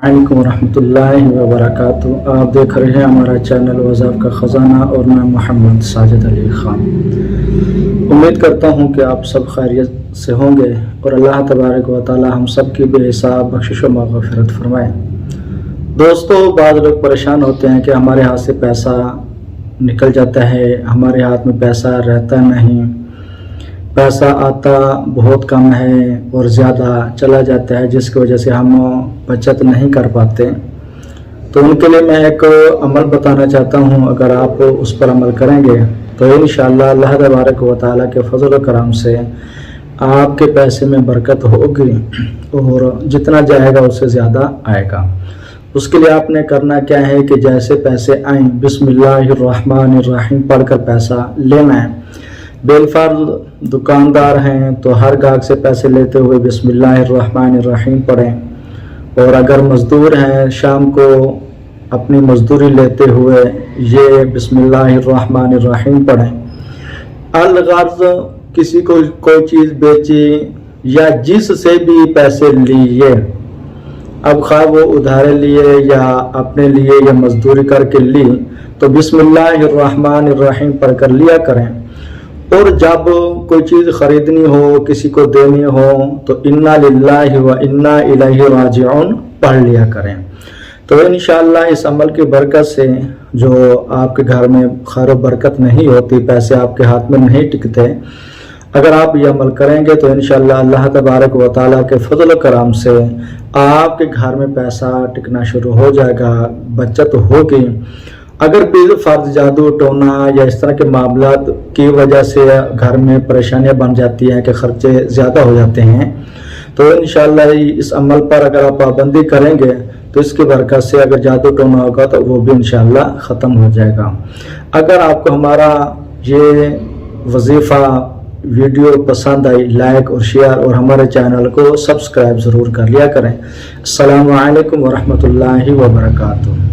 वालेकुम रहमतुल्लाहि व बरकातुहू। आप देख रहे हैं हमारा चैनल वज़ाफ़ का ख़ज़ाना और मैं मोहम्मद साजिद अली ख़ान। उम्मीद करता हूँ कि आप सब खैरियत से होंगे और अल्लाह तबारक व तआला हम सब की बेहिसाब बख्शिश व मग़फ़िरत फरमाए। दोस्तों, बाद लोग परेशान होते हैं कि हमारे हाथ से पैसा निकल जाता है, हमारे हाथ में पैसा रहता नहीं, पैसा आता बहुत कम है और ज़्यादा चला जाता है, जिसकी वजह से हम बचत नहीं कर पाते। तो उनके लिए मैं एक अमल बताना चाहता हूँ। अगर आप उस पर अमल करेंगे तो इंशाअल्लाह अल्लाह तबारक व तआला के फजल व करम से आपके पैसे में बरकत होगी और जितना जाएगा उससे ज़्यादा आएगा। उसके लिए आपने करना क्या है कि जैसे पैसे आएँ बिस्मिल्लाहिर्रहमानिर्रहीम पढ़कर पैसा लेना है। बेलफर्ज दुकानदार हैं तो हर गाहक से पैसे लेते हुए बिस्मिल्लाहिर्रहमानिर्रहीम पढ़ें, और अगर मज़दूर हैं शाम को अपनी मजदूरी लेते हुए ये बिस्मिल्लाहिर्रहमानिर्रहीम पढ़ें। अलगर्ज किसी को कोई चीज़ बेची या जिससे भी पैसे लिए, अब खा वो उधारे लिए या अपने लिए या मजदूरी करके ली, तो बिस्मिल्लाहिर्रहमानिर्रहीम पढ़ कर लिया करें। और जब कोई चीज़ ख़रीदनी हो, किसी को देनी हो, तो इन्ना लिल्लाहि व इन्ना इलैहि राजिऊन पढ़ लिया करें। तो इंशाअल्लाह इस अमल की बरकत से जो आपके घर में खैर बरकत नहीं होती, पैसे आपके हाथ में नहीं टिकते, अगर आप ये अमल करेंगे तो इंशाअल्लाह अल्लाह तबारक व तआला के फजल करम से आपके घर में पैसा टिकना शुरू हो जाएगा, बचत होगी। अगर बिल फर्ज जादू टोना या इस तरह के मामलात की वजह से घर में परेशानियां बन जाती हैं कि खर्चे ज़्यादा हो जाते हैं, तो इंशाअल्लाह इस अमल पर अगर आप पाबंदी करेंगे तो इसकी बरकत से अगर जादू टोना होगा तो वो भी इंशाअल्लाह ख़त्म हो जाएगा। अगर आपको हमारा ये वजीफ़ा वीडियो पसंद आई, लाइक और शेयर और हमारे चैनल को सब्सक्राइब ज़रूर कर लिया करें। अस्सलामु अलैकुम व रहमतुल्लाहि व बरकातुहू।